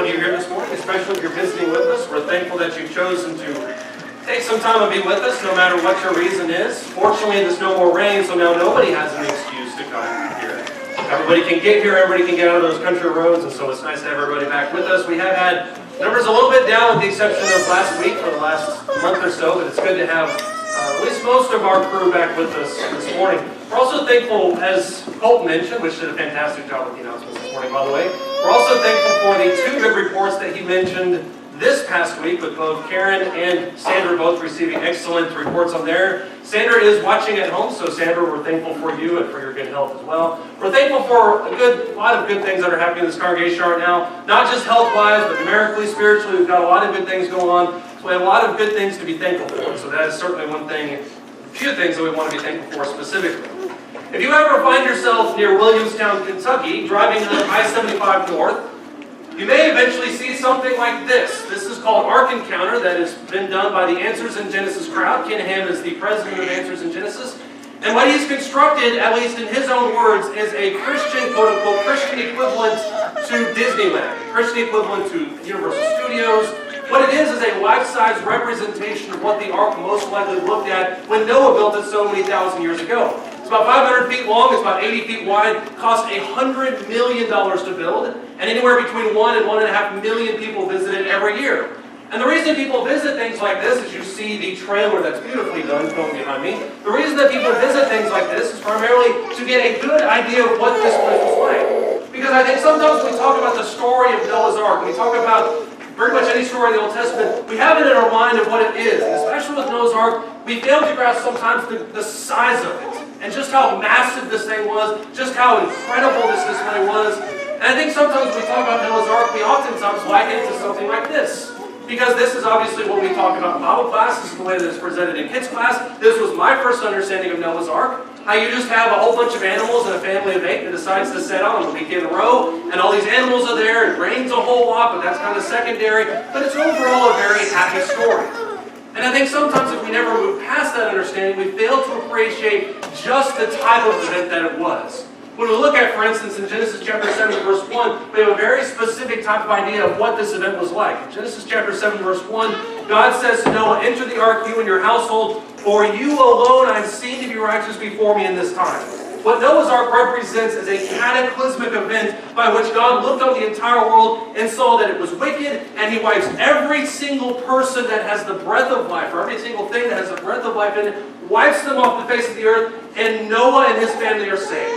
have you here this morning, especially if you're visiting with us. We're thankful that you've chosen to take some time and be with us, no matter what your reason is. Fortunately, there's no more rain, so now nobody has an excuse to come here. Everybody can get here, everybody can get out of those country roads, and so it's nice to have everybody back with us. We have had numbers a little bit down with the exception of last week for the last month or so, but it's good to have at least most of our crew back with us this morning. We're also thankful, as Colt mentioned, which did a fantastic job with the announcements this morning, by the way. We're also thankful for the two good reports that he mentioned this past week, with both Karen and Sandra both receiving excellent reports on there. Sandra is watching at home, so Sandra, we're thankful for you and for your good health as well. We're thankful for a lot of good things that are happening in this congregation right now, not just health-wise, but numerically, spiritually. We've got a lot of good things going on, so we have a lot of good things to be thankful for. So that is certainly one thing, a few things that we want to be thankful for specifically. If you ever find yourself near Williamstown, Kentucky, driving on I-75 North, you may eventually see something like this. This is called Ark Encounter, that has been done by the Answers in Genesis crowd. Ken Ham is the president of Answers in Genesis. And what he's constructed, at least in his own words, is a Christian, quote-unquote, Christian equivalent to Disneyland, Christian equivalent to Universal Studios. What it is a life-size representation of what the Ark most likely looked at when Noah built it so many thousand years ago. It's about 500 feet long, it's about 80 feet wide, cost $100 million to build, and anywhere between 1 and 1.5 million people visit it every year. And the reason people visit things like this, as you see the trailer that's beautifully done going behind me, the reason that people visit things like this is primarily to get a good idea of what this place was like. Because I think sometimes when we talk about the story of Noah's Ark, when we talk about pretty much any story in the Old Testament, we have it in our mind of what it is. And especially with Noah's Ark, we fail to grasp sometimes the size of it. And just how massive this thing was, just how incredible this display was. And I think sometimes when we talk about Noah's Ark, we oftentimes liken it to something like this. Because this is obviously what we talk about in Bible class. This is the way that it's presented in kids class. This was my first understanding of Noah's Ark. How you just have a whole bunch of animals and a family of 8 that decides to set out on a week in a row. And all these animals are there. It rains a whole lot, but that's kind of secondary. But it's overall a very happy story. And I think sometimes if we never move past that understanding, we fail to appreciate just the type of event that it was. When we look at, for instance, in Genesis chapter 7, verse 1, we have a very specific type of idea of what this event was like. In Genesis chapter 7, verse 1, God says to Noah, "Enter the ark, you and your household, for you alone I have seen to be righteous before me in this time." What Noah's Ark represents is a cataclysmic event by which God looked on the entire world and saw that it was wicked, and He wipes every single person that has the breath of life, or every single thing that has the breath of life in it, wipes them off the face of the earth, and Noah and his family are saved.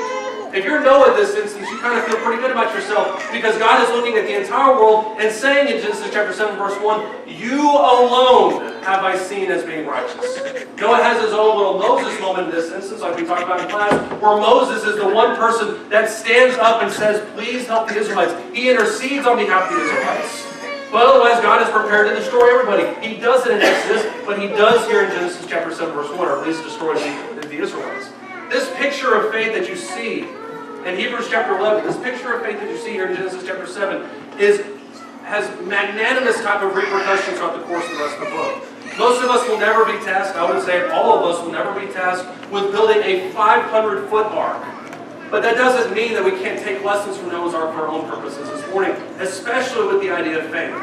If you're Noah in this instance, you kind of feel pretty good about yourself because God is looking at the entire world and saying in Genesis chapter 7, verse 1, "You alone have I seen as being righteous." Noah has his own little Moses moment in this instance, like we talked about in class, where Moses is the one person that stands up and says, "Please help the Israelites." He intercedes on behalf of the Israelites. But otherwise, God is prepared to destroy everybody. He does it in Exodus, but He does here in Genesis chapter 7, verse 1, or at least destroys the Israelites. This picture of faith that you see in Hebrews chapter 11, this picture of faith that you see here in Genesis chapter 7 has magnanimous type of repercussions throughout the course of the rest of the book. Most of us will never be tasked, I would say all of us will never be tasked with building a 500-foot ark. But that doesn't mean that we can't take lessons from Noah's Ark for our own purposes this morning, especially with the idea of faith.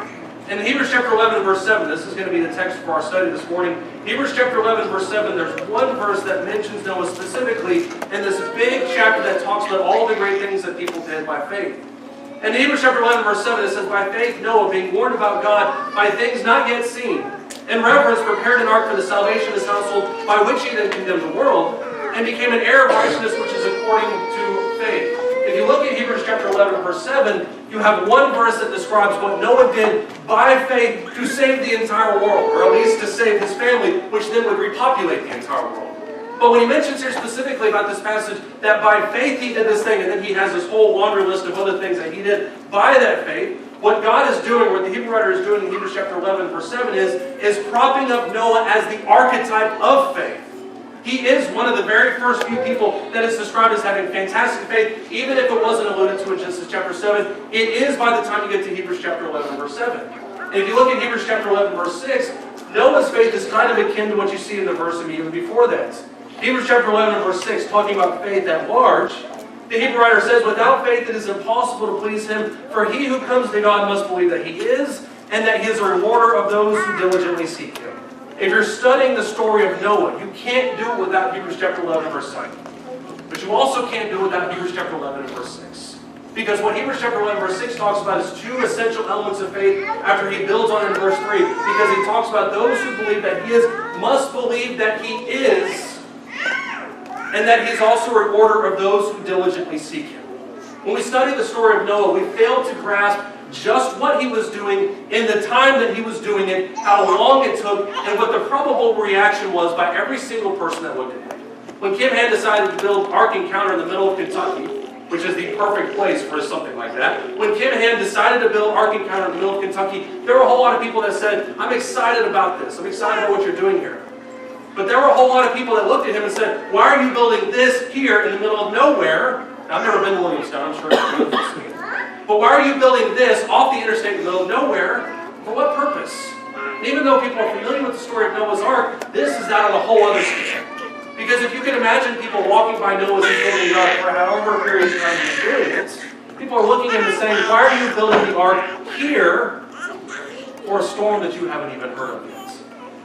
In Hebrews chapter 11, verse 7, this is going to be the text for our study this morning. Hebrews chapter 11, verse 7, there's one verse that mentions Noah specifically in this big chapter that talks about all the great things that people did by faith. In Hebrews chapter 11, verse 7, it says, "By faith Noah, being warned about God by things not yet seen, in reverence prepared an ark for the salvation of his household, by which he then condemned the world, and became an heir of righteousness which is according to faith." If you look at Hebrews chapter 11, verse 7, you have one verse that describes what Noah did by faith to save the entire world, or at least to save his family, which then would repopulate the entire world. But when he mentions here specifically about this passage that by faith he did this thing, and then he has this whole laundry list of other things that he did by that faith, what God is doing, what the Hebrew writer is doing in Hebrews chapter 11, verse 7 is propping up Noah as the archetype of faith. He is one of the very first few people that is described as having fantastic faith, even if it wasn't alluded to in Genesis chapter 7. It is by the time you get to Hebrews chapter 11, verse 7. And if you look at Hebrews chapter 11, verse 6, Noah's faith is kind of akin to what you see in the verse immediately before that. Hebrews chapter 11, verse 6, talking about faith at large, The Hebrew writer says, without faith it is impossible to please him, for he who comes to God must believe that he is, and that he is a rewarder of those who diligently seek him. If you're studying the story of Noah, you can't do it without Hebrews chapter 11, verse 7. But you also can't do it without Hebrews chapter 11 and verse 6. Because what Hebrews chapter 11 verse 6 talks about is two essential elements of faith after he builds on in verse 3. Because he talks about those who believe that he is, must believe that he is, and that he's also a rewarder of those who diligently seek him. When we study the story of Noah, we fail to grasp just what he was doing in the time that he was doing it, how long it took, and what the probable reaction was by every single person that looked at him. When Kim Hand decided to build Ark Encounter in the middle of Kentucky, which is the perfect place for something like that, when Kim Hand decided to build Ark Encounter in the middle of Kentucky, there were a whole lot of people that said, I'm excited about this. I'm excited about what you're doing here. But there were a whole lot of people that looked at him and said, why are you building this here in the middle of nowhere? Now, I've never been to Williamstown, I'm sure it's beautiful. But why are you building this off the interstate in the middle of nowhere? For what purpose? And even though people are familiar with the story of Noah's Ark, this is out on a whole other scale. Because if you can imagine people walking by Noah's building the Ark for however period of time he's doing it, people are looking at him and saying, why are you building the Ark here for a storm that you haven't even heard of yet?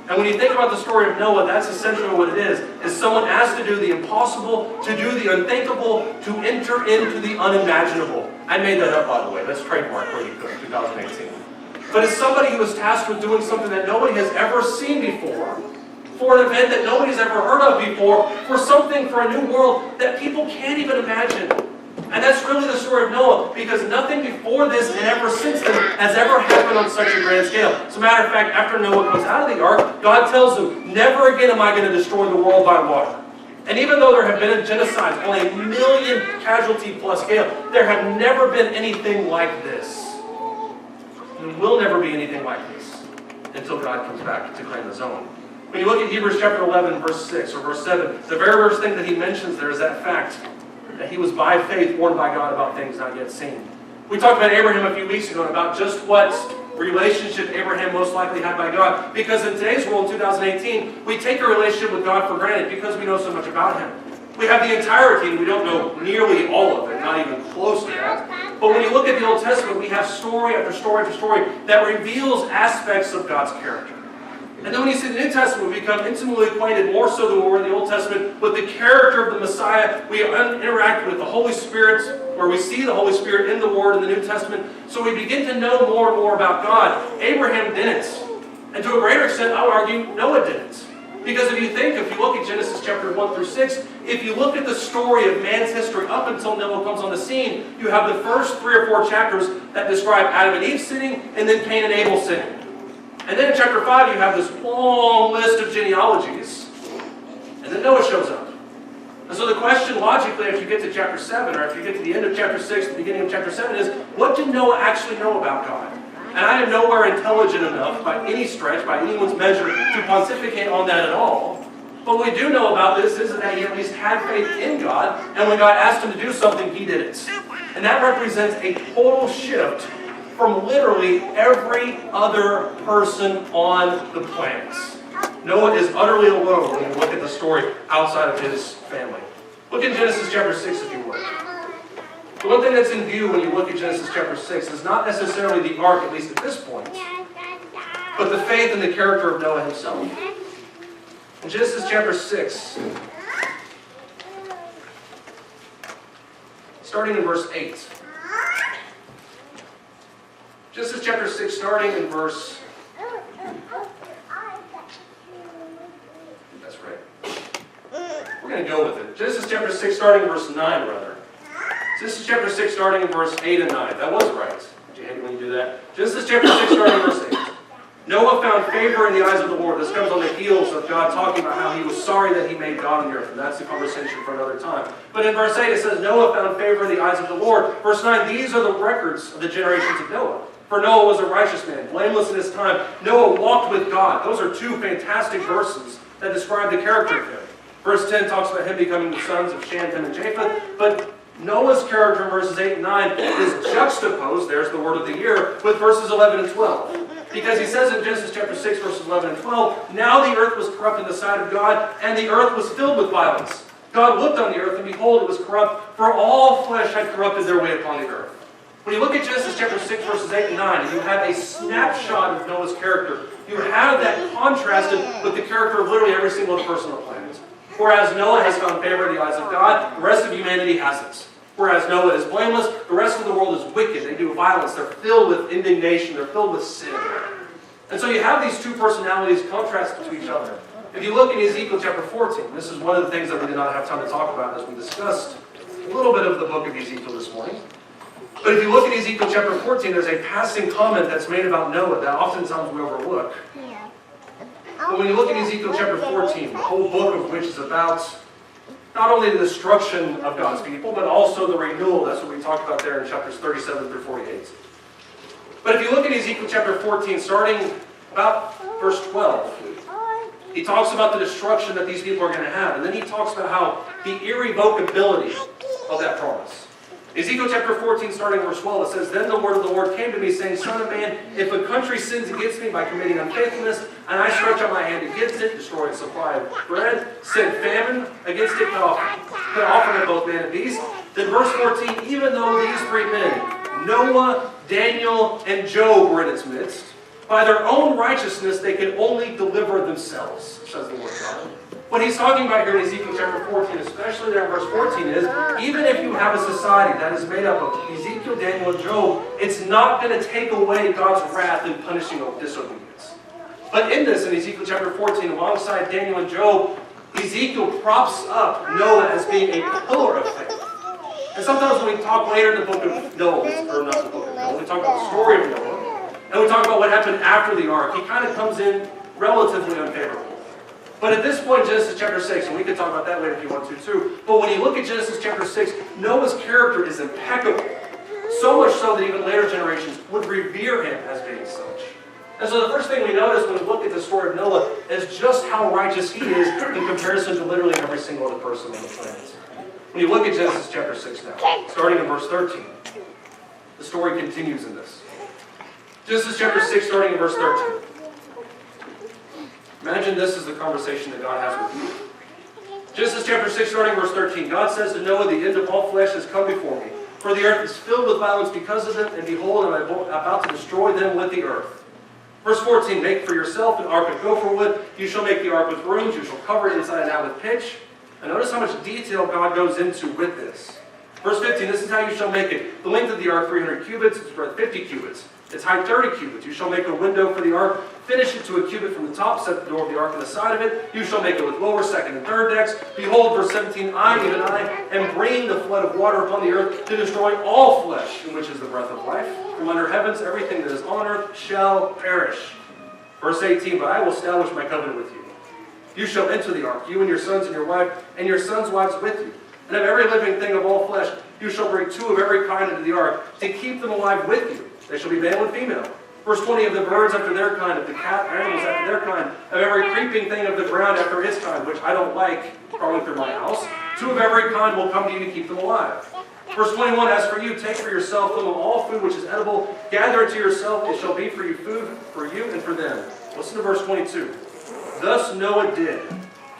And when you think about the story of Noah, that's essentially what it is someone asked to do the impossible, to do the unthinkable, to enter into the unimaginable. I made that up, by the way. That's trademark where you could, 2018. But it's somebody who was tasked with doing something that nobody has ever seen before, for an event that nobody's ever heard of before, for something, for a new world that people can't even imagine. And that's really the story of Noah, because nothing before this and ever since then has ever happened on such a grand scale. As a matter of fact, after Noah comes out of the ark, God tells him, never again am I going to destroy the world by water. And even though there have been genocides on a million casualty plus scale, there have never been anything like this. There will never be anything like this until God comes back to claim his own. When you look at Hebrews chapter 11, verse 6 or verse 7, the very first thing that he mentions there is that fact that he was by faith warned by God about things not yet seen. We talked about Abraham a few weeks ago and about just what relationship Abraham most likely had by God. Because in today's world, 2018, we take a relationship with God for granted because we know so much about him. We have the entirety, and we don't know nearly all of it, not even close to that. But when you look at the Old Testament, we have story after story after story that reveals aspects of God's character. And then when you see the New Testament, we become intimately acquainted, more so than we were in the Old Testament, with the character of the Messiah. We interact with the Holy Spirit, where we see the Holy Spirit in the Word in the New Testament. So we begin to know more and more about God. Abraham didn't. And to a greater extent, I would argue, Noah didn't. Because if you look at Genesis chapter 1 through 6, if you look at the story of man's history up until Noah comes on the scene, you have the first 3 or 4 chapters that describe Adam and Eve sinning, and then Cain and Abel sinning. And then in chapter 5, you have this long list of genealogies. And then Noah shows up. And so the question, logically, if you get to chapter 7, or if you get to the end of chapter 6, the beginning of chapter 7, is, what did Noah actually know about God? And I am nowhere intelligent enough, by any stretch, by anyone's measure, to pontificate on that at all. But what we do know about this is that he at least had faith in God, and when God asked him to do something, he did it. And that represents a total shift from literally every other person on the planet. Noah is utterly alone when you look at the story outside of his family. Look at Genesis chapter 6 if you would. The one thing that's in view when you look at Genesis chapter 6 is not necessarily the ark, at least at this point, but the faith and the character of Noah himself. In Genesis chapter 6, starting in verse 8. Genesis chapter 6, starting in verse... That's right. We're going to go with it. Genesis chapter 6, starting in verse 9, rather. Genesis chapter 6, starting in verse 8 and 9. That was right. Did you hate it when you do that? Genesis chapter 6, starting in verse 8. Noah found favor in the eyes of the Lord. This comes on the heels of God talking about how he was sorry that he made God on the earth. And that's the conversation for another time. But in verse 8 it says, Noah found favor in the eyes of the Lord. Verse 9, these are the records of the generations of Noah. For Noah was a righteous man, blameless in his time. Noah walked with God. Those are 2 fantastic verses that describe the character of him. Verse 10 talks about him becoming the sons of Shem, Ham, and Japheth. But Noah's character in verses 8 and 9 is juxtaposed, there's the word of the year, with verses 11 and 12. Because he says in Genesis chapter 6, verses 11 and 12, now the earth was corrupt in the sight of God, and the earth was filled with violence. God looked on the earth, and behold, it was corrupt, For all flesh had corrupted their way upon the earth. When you look at Genesis chapter 6, verses 8 and 9, and you have a snapshot of Noah's character, you have that contrasted with the character of literally every single person on the planet. Whereas Noah has found favor in the eyes of God, the rest of humanity hasn't. Whereas Noah is blameless, the rest of the world is wicked. They do violence. They're filled with indignation. They're filled with sin. And so you have these two personalities contrasted to each other. If you look in Ezekiel chapter 14, this is one of the things that we did not have time to talk about as we discussed a little bit of the book of Ezekiel this morning. But if you look at Ezekiel chapter 14, there's a passing comment that's made about Noah that oftentimes we overlook. But when you look at Ezekiel chapter 14, the whole book of which is about not only the destruction of God's people, but also the renewal. That's what we talked about there in chapters 37 through 48. But if you look at Ezekiel chapter 14, starting about verse 12, he talks about the destruction that these people are going to have. And then he talks about how the irrevocability of that promise. Ezekiel chapter 14, starting verse 12, it says, Then the word of the Lord came to me, saying, Son of man, if a country sins against me by committing unfaithfulness, and I stretch out my hand against it, destroy its supply of bread, send famine against it, cut off from it both man and beast, then verse 14, even though these three men, Noah, Daniel, and Job were in its midst, by their own righteousness they can only deliver themselves, says the Lord God. What he's talking about here in Ezekiel chapter 14, especially there in verse 14, is even if you have a society that is made up of Ezekiel, Daniel, and Job, it's not going to take away God's wrath in punishing of disobedience. But in this, in Ezekiel chapter 14, alongside Daniel and Job, Ezekiel props up Noah as being a pillar of faith. And sometimes when we talk later in the book of Noah, or not the book of Noah, we talk about the story of Noah, and we talk about what happened after the ark, he kind of comes in relatively unfavorable. But at this point, Genesis chapter 6, and we can talk about that later if you want to too, but when you look at Genesis chapter 6, Noah's character is impeccable. So much so that even later generations would revere him as being such. And so the first thing we notice when we look at the story of Noah is just how righteous he is in comparison to literally every single other person on the planet. When you look at Genesis chapter 6 now, starting in verse 13, the story continues in this. Genesis chapter 6, starting in verse 13. Imagine this is the conversation that God has with you. Genesis chapter 6, starting verse 13. God says to Noah, The end of all flesh has come before me. For the earth is filled with violence because of them, and behold, I am about to destroy them with the earth. Verse 14, Make for yourself an ark of gopher wood. You shall make the ark with rooms. You shall cover it inside and out with pitch. And notice how much detail God goes into with this. Verse 15, This is how you shall make it. The length of the ark, 300 cubits. Its breadth, 50 cubits. Its height 30 cubits. You shall make a window for the ark. Finish it to a cubit from the top. Set the door of the ark on the side of it. You shall make it with lower, second, and third decks. Behold, verse 17, I, even I, am bringing the flood of water upon the earth to destroy all flesh, in which is the breath of life. From under heavens, everything that is on earth shall perish. Verse 18, But I will establish my covenant with you. You shall enter the ark, you and your sons and your wife, and your sons' wives with you. And of every living thing of all flesh, you shall bring 2 of every kind into the ark, to keep them alive with you. They shall be male and female. Verse 20, Of the birds after their kind, of the cat animals after their kind, of every creeping thing of the ground after its kind, which I don't like crawling through my house, 2 of every kind will come to you to keep them alive. Verse 21, As for you, take for yourself from all food which is edible, gather it to yourself, it shall be for you food, for you and for them. Listen to verse 22. Thus Noah did,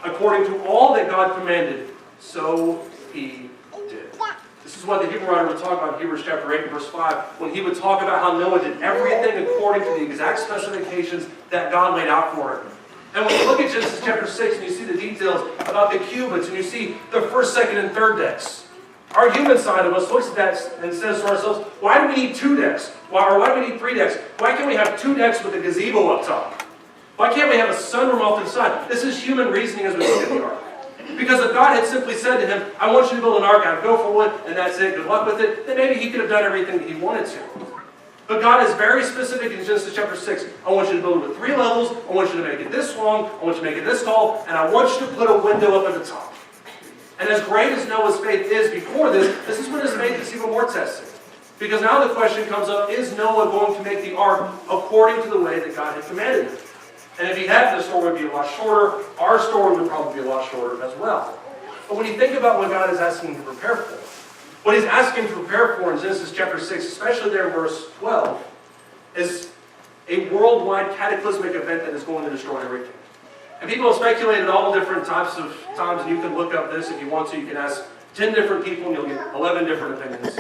according to all that God commanded, so he did. This is what the Hebrew writer would talk about in Hebrews chapter 8 and verse 5, when he would talk about how Noah did everything according to the exact specifications that God laid out for him. And when you look at Genesis chapter 6 and you see the details about the cubits and you see the first, second, and third decks, our human side of us looks at that and says to ourselves, why do we need 2 decks? Why do we need 3 decks? Why can't we have 2 decks with a gazebo up top? Why can't we have a sunroom off to the side? This is human reasoning as we look at the ark. Because if God had simply said to him, I want you to build an ark out of gopher wood, and that's it, good luck with it, then maybe he could have done everything that he wanted to. But God is very specific in Genesis chapter 6. I want you to build it with 3 levels, I want you to make it this long, I want you to make it this tall, and I want you to put a window up at the top. And as great as Noah's faith is before this is when his faith is even more tested. Because now the question comes up, is Noah going to make the ark according to the way that God had commanded him? And if he had, the story would be a lot shorter. Our story would probably be a lot shorter as well. But when you think about what God is asking him to prepare for, what he's asking to prepare for in Genesis chapter 6, especially there in verse 12, is a worldwide cataclysmic event that is going to destroy everything. And people have speculated all different types of times, and you can look up this if you want to. You can ask 10 different people and you'll get 11 different opinions.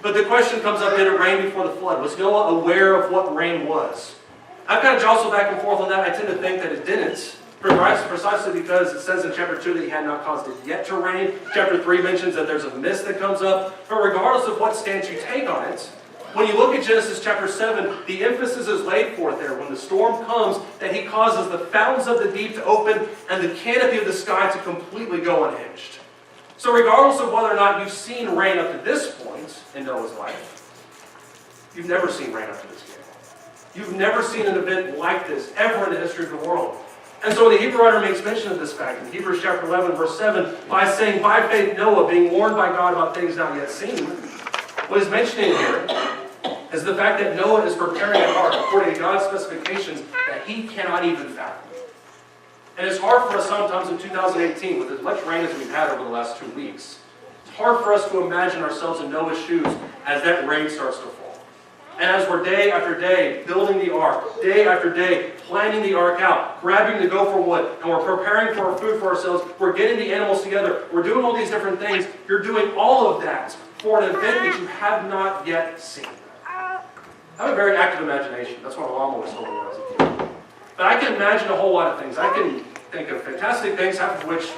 But the question comes up, did it rain before the flood? Was Noah aware of what rain was? I've kind of jostled back and forth on that. I tend to think that it didn't. Precisely because it says in chapter 2 that he had not caused it yet to rain. Chapter 3 mentions that there's a mist that comes up. But regardless of what stance you take on it, when you look at Genesis chapter 7, the emphasis is laid forth there. When the storm comes, that he causes the fountains of the deep to open and the canopy of the sky to completely go unhinged. So regardless of whether or not you've seen rain up to this point in Noah's life, you've never seen rain up to this scale. You've never seen an event like this ever in the history of the world. And so the Hebrew writer makes mention of this fact in Hebrews chapter 11, verse 7, by saying, by faith Noah, being warned by God about things not yet seen. What he's mentioning here is the fact that Noah is preparing an ark according to God's specifications that he cannot even fathom. And it's hard for us sometimes in 2018, with as much rain as we've had over the last 2 weeks, it's hard for us to imagine ourselves in Noah's shoes as that rain starts to fall. And as we're day after day building the ark, day after day planning the ark out, grabbing the gopher wood, and we're preparing for our food for ourselves, we're getting the animals together, we're doing all these different things, you're doing all of that for an event that you have not yet seen. I have a very active imagination. That's what my mom always told me when I was a kid. But I can imagine a whole lot of things. I can think of fantastic things, half of which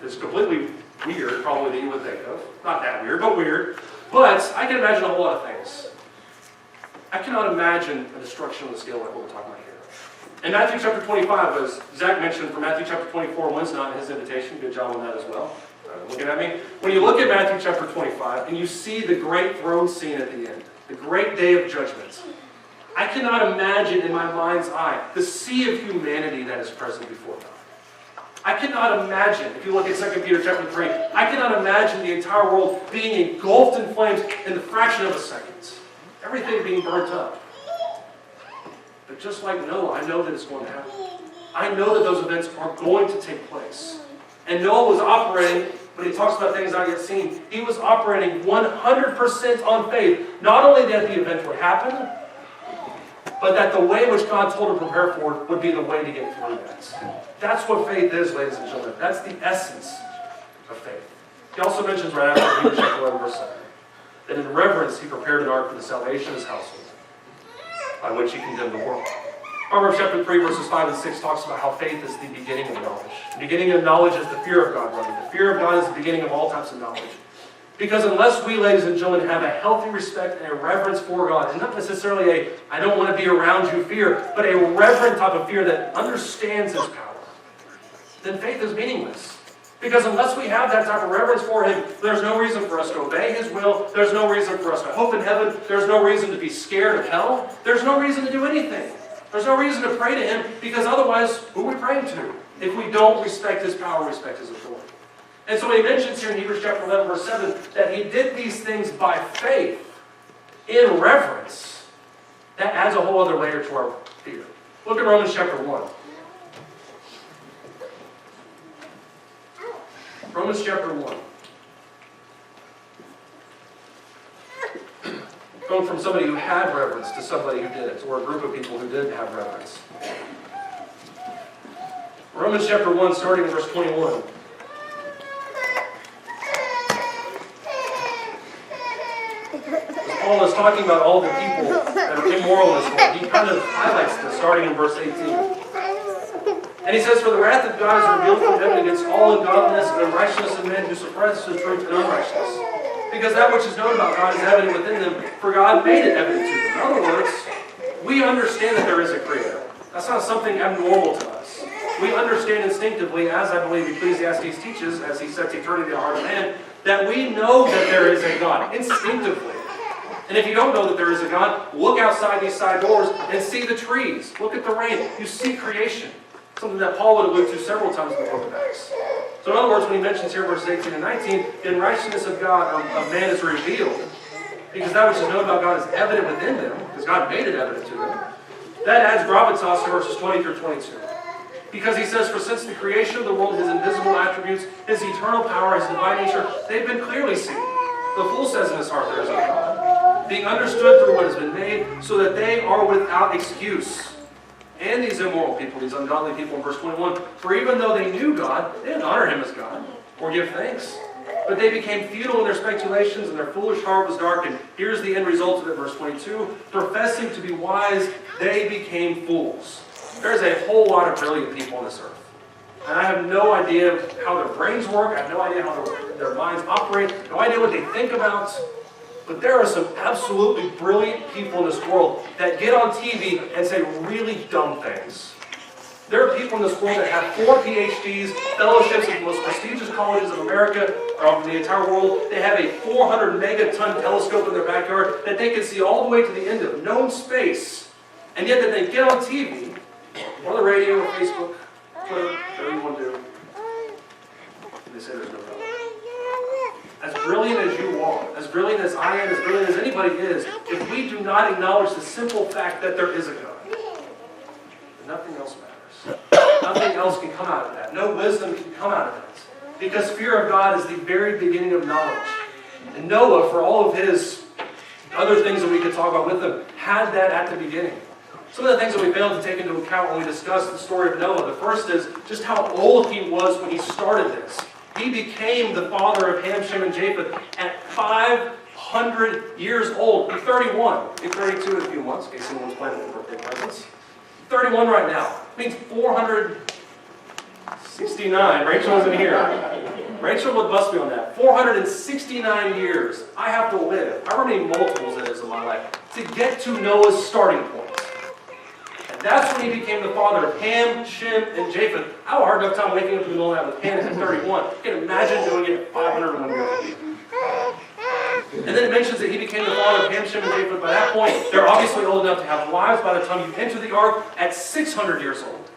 is completely weird, probably, that you would think of. Not that weird, but weird. But I can imagine a whole lot of things. I cannot imagine a destruction on the scale like what we're talking about here. In Matthew chapter 25, as Zach mentioned from Matthew chapter 24 Wednesday night in his invitation, good job on that as well. Looking at me. When you look at Matthew chapter 25 and you see the great throne scene at the end, the great day of judgment, I cannot imagine in my mind's eye the sea of humanity that is present before God. I cannot imagine, if you look at 2 Peter chapter 3, I cannot imagine the entire world being engulfed in flames in the fraction of a second. Everything being burnt up. But just like Noah, I know that it's going to happen. I know that those events are going to take place. And Noah was operating, when he talks about things not yet seen, he was operating 100% on faith. Not only that the event would happen, but that the way in which God told him to prepare for it would be the way to get through that. That's what faith is, ladies and gentlemen. That's the essence of faith. He also mentions right after Hebrews chapter 11, verse 7, that in reverence he prepared an ark for the salvation of his household, by which he condemned the world. Proverbs chapter 3, verses 5 and 6 talks about how faith is the beginning of knowledge. The beginning of knowledge is the fear of God, brother. The fear of God is the beginning of all types of knowledge. Because unless we, ladies and gentlemen, have a healthy respect and a reverence for God, and not necessarily a, I don't want to be around you fear, but a reverent type of fear that understands his power, then faith is meaningless. Because unless we have that type of reverence for him, there's no reason for us to obey his will. There's no reason for us to hope in heaven. There's no reason to be scared of hell. There's no reason to do anything. There's no reason to pray to him, because otherwise, who are we praying to? If we don't respect his power, respect his authority. And so he mentions here in Hebrews chapter 11, verse 7, that he did these things by faith, in reverence. That adds a whole other layer to our fear. Look at Romans chapter 1. Romans chapter 1. Going from somebody who had reverence to somebody who didn't, or a group of people who didn't have reverence. Romans chapter 1, starting in verse 21. Paul is talking about all the people that are immoral in this world. He kind of highlights this, starting in verse 18. And he says, for the wrath of God is revealed from heaven against all ungodliness and unrighteousness of men who suppress the truth and unrighteousness. Because that which is known about God is evident within them, for God made it evident to them. In other words, we understand that there is a Creator. That's not something abnormal to us. We understand instinctively, as I believe Ecclesiastes teaches, as he sets eternity in the heart of man, that we know that there is a God, instinctively. And if you don't know that there is a God, look outside these side doors and see the trees. Look at the rain. You see creation. Something that Paul would allude to several times in the book of Acts. So in other words, when he mentions here verses 18 and 19, the righteousness of God, of man is revealed, because that which is known about God is evident within them, because God made it evident to them. That adds gravitas to verses 20 through 22. Because he says, for since the creation of the world, his invisible attributes, his eternal power, his divine nature, they've been clearly seen. The fool says in his heart, there is no God, being understood through what has been made, so that they are without excuse. And these immoral people, these ungodly people in verse 21, for even though they knew God, they didn't honor him as God, or give thanks. But they became futile in their speculations, and their foolish heart was darkened. Here's the end result of it, verse 22. Professing to be wise, they became fools. There's a whole lot of brilliant people on this earth. And I have no idea how their brains work. I have no idea how their minds operate. No idea what they think about. But there are some absolutely brilliant people in this world that get on TV and say really dumb things. There are people in this world that have 4 PhDs, fellowships at the most prestigious colleges of America, or of the entire world. They have a 400 megaton telescope in their backyard that they can see all the way to the end of known space. And yet that they get on TV, or the radio, or Facebook, Twitter, whatever you want to do, and they say there's no God. As brilliant as you are, as brilliant as I am, as brilliant as anybody is, if we do not acknowledge the simple fact that there is a God, then nothing else matters. Nothing else can come out of that. No wisdom can come out of that. Because fear of God is the very beginning of knowledge. And Noah, for all of his other things that we could talk about with him, had that at the beginning. Some of the things that we failed to take into account when we discussed the story of Noah, the first is just how old he was when he started this. He became the father of Ham, Shem, and Japheth at 500 years old. He's 31. He's 32 in a few months, in case anyone's planning for birthday presents. 31 right now. It means 469. Rachel wasn't here. Rachel would bust me on that. 469 years I have to live, however many multiples it is in my life, to get to Noah's starting point. And that's when he became the father of Ham, Shem, and Japheth. I have a hard enough time waking up in the middle of the night with Ham at 31. You can imagine doing it at 501 years. And then it mentions that he became the father of Ham, Shem, and Japheth. By that point, they're obviously old enough to have wives by the time you enter the ark at 600 years old.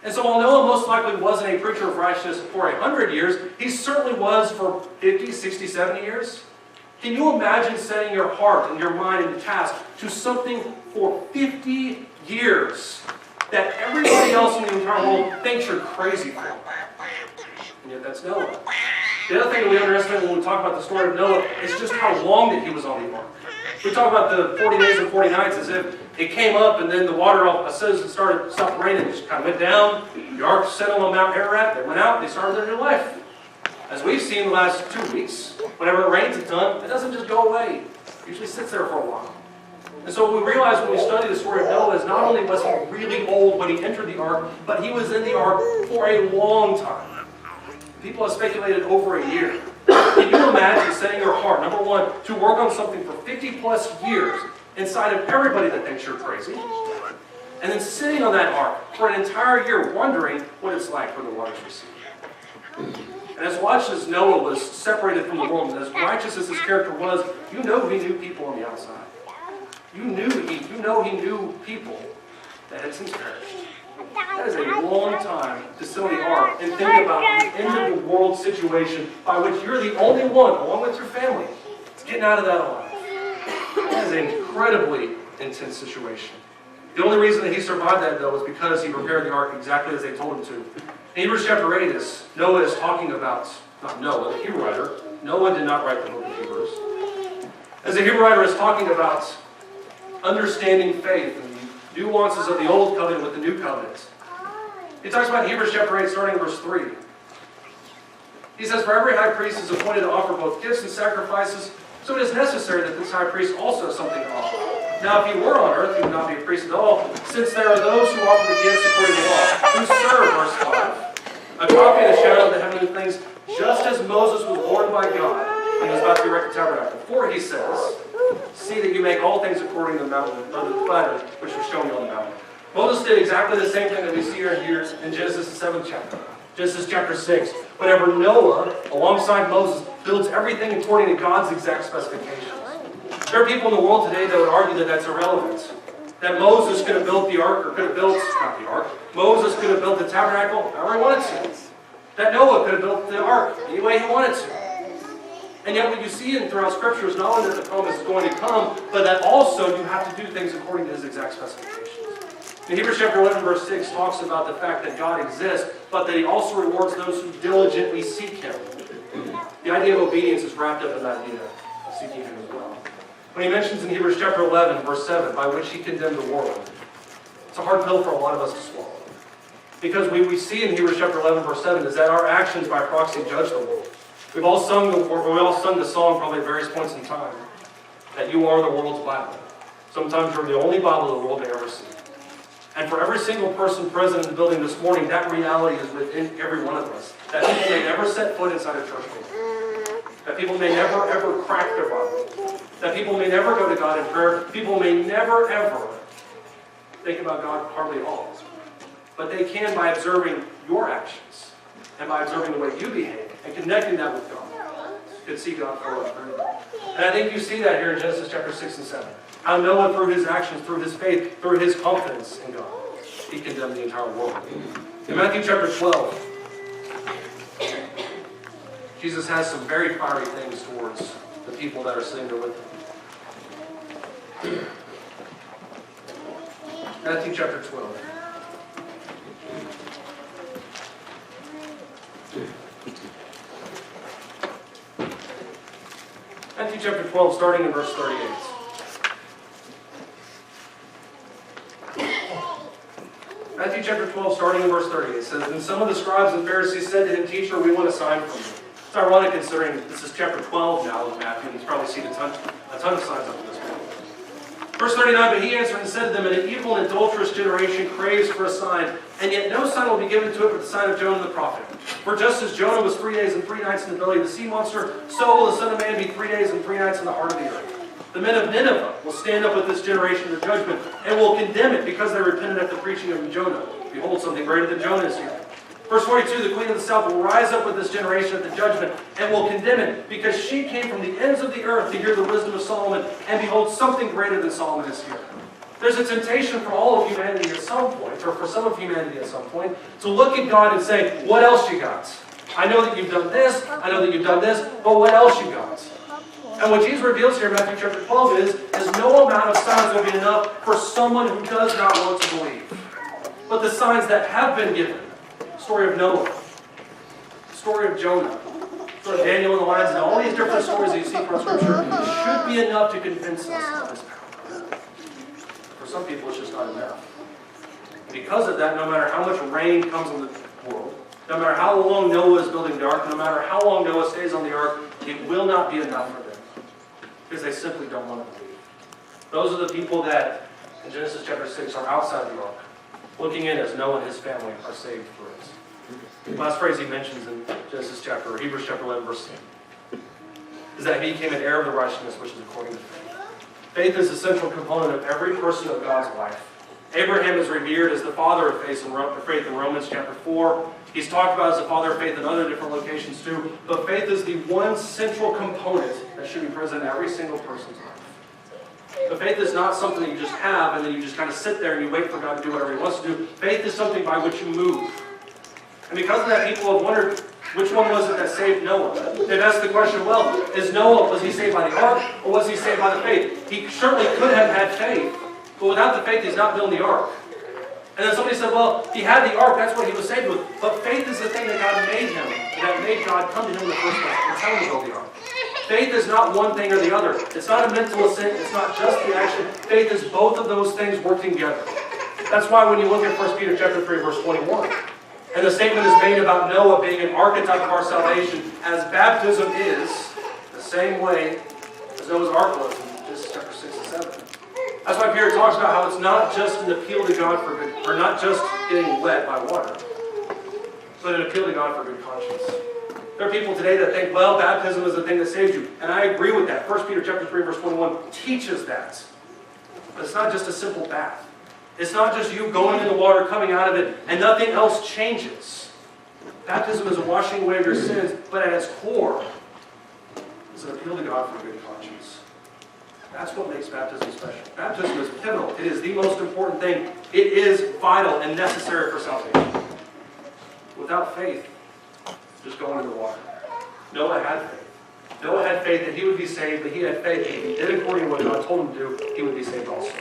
And so while Noah most likely wasn't a preacher of righteousness for 100 years, he certainly was for 50, 60, 70 years. Can you imagine setting your heart and your mind into task to something for 50 years that everybody else in the entire world thinks you're crazy for? And yet that's Noah. The other thing that we underestimate when we talk about the story of Noah is just how long that he was on the ark. We talk about the 40 days and 40 nights as if it came up and then the water all as soon as it stopped raining, it just kind of went down. The ark settled on Mount Ararat. They went out, they started their new life. As we've seen the last 2 weeks, whenever it rains a ton, it doesn't just go away. It usually sits there for a while. And so what we realize when we study the story of Noah is not only was he really old when he entered the ark, but he was in the ark for a long time. People have speculated over a year. Can you imagine setting your heart, number one, to work on something for 50 plus years inside of everybody that thinks you're crazy, and then sitting on that ark for an entire year wondering what it's like when the waters recede? And as watched as Noah was separated from the world, and as righteous as his character was, you know he knew people on the outside. You know he knew people that had since perished. That is a long time to sit on the ark and think about the end of the world situation by which you're the only one, along with your family, that's getting out of that alive. That is an incredibly intense situation. The only reason that he survived that, though, is because he prepared the ark exactly as they told him to. In Hebrews chapter 8, Noah is talking about, not Noah, the Hebrew writer. Noah did not write the book of Hebrews. As the Hebrew writer is talking about understanding faith and the nuances of the old covenant with the new covenant, he talks about Hebrews chapter 8, starting in verse 3. He says, "For every high priest is appointed to offer both gifts and sacrifices, so it is necessary that this high priest also have something to offer. Now, if he were on earth, he would not be a priest at all, since there are those who offer the gifts according to the law, who serve," verse 5, "a copy and a shadow of the heavenly things, just as Moses was warned by God when he was about to erect the tabernacle. For he says, see that you make all things according to the mountain, or the pattern which was shown you on the mountain." Moses did exactly the same thing that we see here in Genesis the 7th chapter. Genesis chapter 6. Whenever Noah, alongside Moses, builds everything according to God's exact specifications. There are people in the world today that would argue that that's irrelevant. That Moses could have built the ark, or could have built, not the ark, Moses could have built the tabernacle however he wanted to. That Noah could have built the ark any way he wanted to. And yet what you see throughout Scripture is not only that the promise is going to come, but that also you have to do things according to his exact specifications. In Hebrews chapter 11, verse 6 talks about the fact that God exists, but that he also rewards those who diligently seek him. The idea of obedience is wrapped up in that idea of seeking him as well. When he mentions in Hebrews chapter 11, verse 7, by which he condemned the world, it's a hard pill for a lot of us to swallow. Because we see in Hebrews chapter 11, verse 7, is that our actions by proxy judge the world. We all sung the song probably at various points in time, that you are the world's Bible. Sometimes you're the only Bible the world may ever see. And for every single person present in the building this morning, that reality is within every one of us. That people may never set foot inside a church building. That people may never, ever crack their Bible. That people may never go to God in prayer. People may never, ever think about God hardly at all. But they can by observing your actions and by observing the way you behave and connecting that with God. You can see God for eternity. And I think you see that here in Genesis chapter 6 and 7. How Noah, through his actions, through his faith, through his confidence in God, he condemned the entire world. In Matthew chapter 12, Jesus has some very fiery things towards the people that are sitting there with him. Matthew chapter 12. Matthew chapter 12, starting in verse 38. Matthew chapter 12, starting in verse 38, says, "And some of the scribes and Pharisees said to him, 'Teacher, we want a sign from you.'" It's ironic considering this is chapter 12 now of Matthew, and he's probably seen a ton of signs up to this point. Verse 39, "But he answered and said to them, An evil and adulterous generation craves for a sign, and yet no sign will be given to it but the sign of Jonah the prophet. For just as Jonah was 3 days and 3 nights in the belly of the sea monster, so will the Son of Man be 3 days and 3 nights in the heart of the earth. The men of Nineveh will stand up with this generation of judgment, and will condemn it, because they repented at the preaching of Jonah. Behold, something greater than Jonah is here. Verse 42, "The queen of the south will rise up with this generation at the judgment, and will condemn it, because she came from the ends of the earth to hear the wisdom of Solomon, and behold, something greater than Solomon is here." There's a temptation for all of humanity at some point, or for some of humanity at some point, to look at God and say, "What else you got? I know that you've done this, I know that you've done this, but what else you got?" And what Jesus reveals here in Matthew chapter 12 is no amount of signs will be enough for someone who does not want to believe. But the signs that have been given, the story of Noah, the story of Jonah, the story of Daniel and the lions, and all these different stories that you see from Scripture, should be enough to convince us of His power. For some people, it's just not enough. And because of that, no matter how much rain comes on the world, no matter how long Noah is building the ark, no matter how long Noah stays on the ark, it will not be enough for them. Because they simply don't want to believe. Those are the people that, in Genesis chapter 6, are outside the ark, looking in as Noah and his family are saved for it. The last phrase he mentions in Hebrews chapter 11, verse 10, is that he became an heir of the righteousness which is according to faith. Faith is a central component of every person of God's life. Abraham is revered as the father of faith in Romans chapter 4. He's talked about as the father of faith in other different locations too. But faith is the one central component that should be present in every single person's life. But faith is not something that you just have and then you just kind of sit there and you wait for God to do whatever He wants to do. Faith is something by which you move. And because of that, people have wondered, which one was it that saved Noah? They've asked the question, well, was he saved by the ark or was he saved by the faith? He certainly could have had faith, but without the faith, he's not building the ark. And then somebody said, well, he had the ark, that's what he was saved with. But faith is the thing that God made him, that made God come to him in the first place and tell him to build the ark. Faith is not one thing or the other. It's not a mental assent, it's not just the action. Faith is both of those things working together. That's why when you look at 1 Peter chapter 3, verse 21, and the statement is made about Noah being an archetype of our salvation, as baptism is the same way as Noah's ark was in Genesis chapter 6 and 7. That's why Peter talks about how it's not just an appeal to God for good, or not just getting wet by water, but an appeal to God for good conscience. There are people today that think, well, baptism is the thing that saves you. And I agree with that. 1 Peter chapter 3, verse 21 teaches that. But it's not just a simple bath. It's not just you going in the water, coming out of it, and nothing else changes. Baptism is a washing away of your sins, but at its core, it's an appeal to God for good conscience. That's what makes baptism special. Baptism is pivotal. It is the most important thing. It is vital and necessary for salvation. Without faith, just going in the water. Noah had faith. Noah had faith that he would be saved, but he had faith that if he did according to what God told him to do, he would be saved also.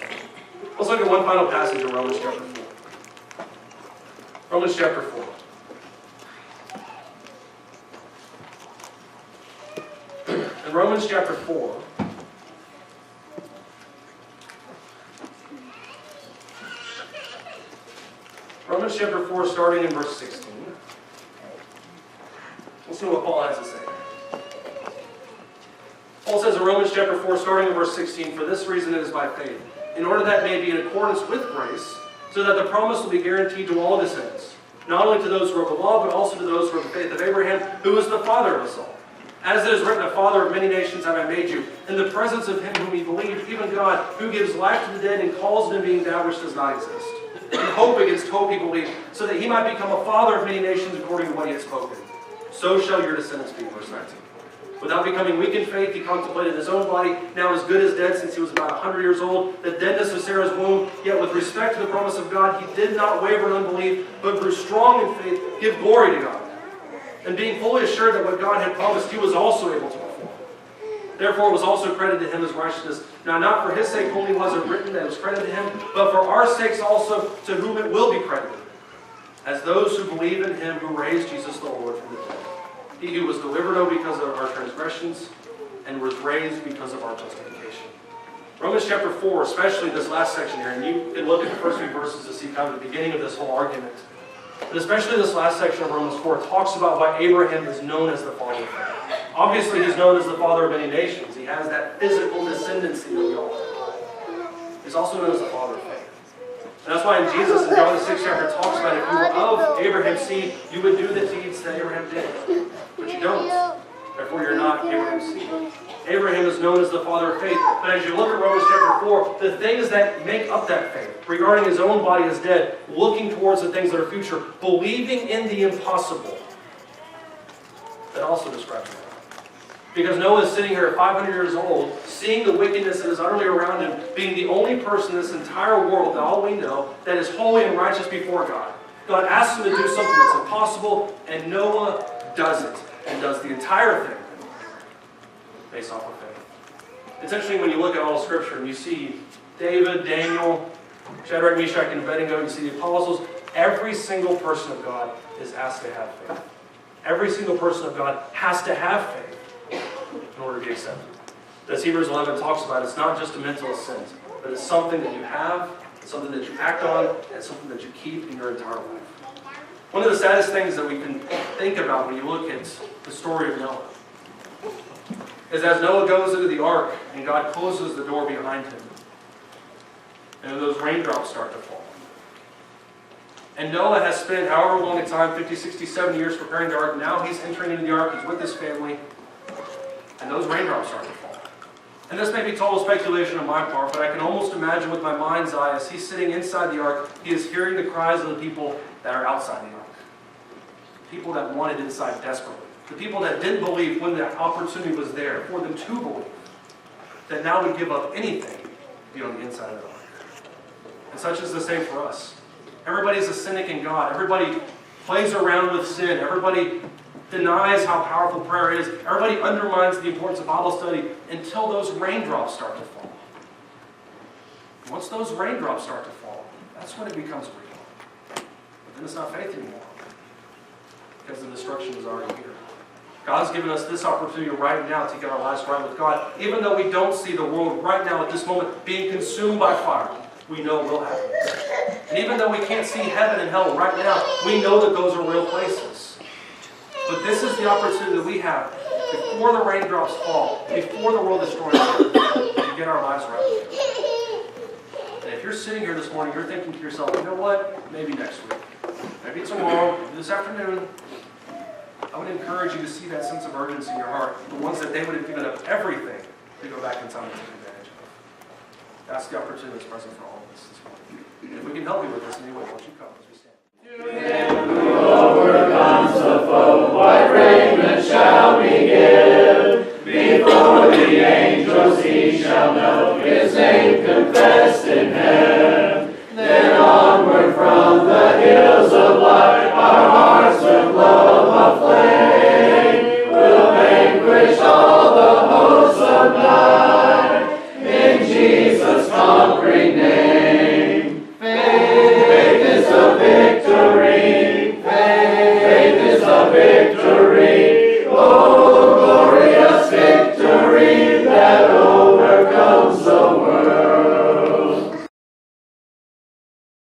Let's look at one final passage in Romans chapter 4. Romans chapter 4. In Romans chapter 4, Romans chapter 4, starting in verse 16. Listen to what Paul has to say. Paul says in Romans chapter 4, starting in verse 16, "For this reason it is by faith, in order that may be in accordance with grace, so that the promise will be guaranteed to all descendants, not only to those who are of the law, but also to those who are of the faith of Abraham, who is the father of us all. As it is written, a father of many nations have I made you, in the presence of him whom he believed, even God, who gives life to the dead and calls into being that which does not exist. In hope against hope he believed, so that he might become a father of many nations according to what he had spoken. So shall your descendants be." Verse 19. "Without becoming weak in faith, he contemplated his own body, now as good as dead since he was about 100 years old, the deadness of Sarah's womb. Yet with respect to the promise of God, he did not waver in unbelief, but grew strong in faith, give glory to God. And being fully assured that what God had promised, he was also able to perform. Therefore it was also credited to him as righteousness. Now not for his sake only was it written that it was credited to him, but for our sakes also, to whom it will be credited, as those who believe in him who raised Jesus the Lord from the dead. He who was delivered over because of our transgressions and was raised because of our justification." Romans chapter 4, especially this last section here, and you can look at the first few verses to see kind of the beginning of this whole argument. But especially this last section of Romans 4 talks about why Abraham is known as the father of faith. Obviously, he's known as the father of many nations. He has that physical descendancy that we all have. He's also known as the father of faith. And that's why Jesus in John the 6th chapter talks about if you were of Abraham's seed, you would do the deeds that Abraham did. But you don't. Therefore, you're not Abraham's seed. Abraham is known as the father of faith. But as you look at Romans chapter 4, the things that make up that faith, regarding his own body as dead, looking towards the things that are future, believing in the impossible, that also describes him. Because Noah is sitting here at 500 years old, seeing the wickedness that is utterly around him, being the only person in this entire world, that all we know, that is holy and righteous before God. God asks him to do something that's impossible, and Noah does it, and does the entire thing based off of faith. It's interesting when you look at all Scripture, and you see David, Daniel, Shadrach, Meshach, and Abednego, you see the apostles, every single person of God is asked to have faith. Every single person of God has to have faith in order to be accepted. As Hebrews 11 talks about, it's not just a mental assent, but it's something that you have, it's something that you act on, and something that you keep in your entire life. One of the saddest things that we can think about when you look at the story of Noah is as Noah goes into the ark and God closes the door behind him, and those raindrops start to fall. And Noah has spent however long a time, 50, 60, 70 years preparing the ark. Now he's entering into the ark, he's with his family, and those raindrops start to fall. And this may be total speculation on my part, but I can almost imagine with my mind's eye, as he's sitting inside the ark, he is hearing the cries of the people that are outside the ark. People that wanted inside desperately. The people that didn't believe when the opportunity was there for them to believe, that now would give up anything to be on the inside of the ark. And such is the same for us. Everybody's a cynic in God. Everybody plays around with sin. Everybody denies how powerful prayer is. Everybody undermines the importance of Bible study until those raindrops start to fall. Once those raindrops start to fall, that's when it becomes real. But then it's not faith anymore, because the destruction is already here. God's given us this opportunity right now to get our lives right with God. Even though we don't see the world right now at this moment being consumed by fire, we know it will happen. And even though we can't see heaven and hell right now, we know that those are real places. But this is the opportunity that we have before the raindrops fall, before the world destroys us, to get our lives right with God. And if you're sitting here this morning, you're thinking to yourself, you know what? Maybe next week. Maybe tomorrow, maybe this afternoon. I would encourage you to see that sense of urgency in your heart, the ones that they would have given up everything to go back in time and take advantage of. That's the opportunity that's present for all of us this morning. And if we can help you with this in any way, won't you come as we stand? To him who overcomes the foe, what raiment shall we give? Before the angels he shall know his name confessed in heaven. Then onward from the hills of light, our hearts with love aflame, will vanquish all the hosts of night.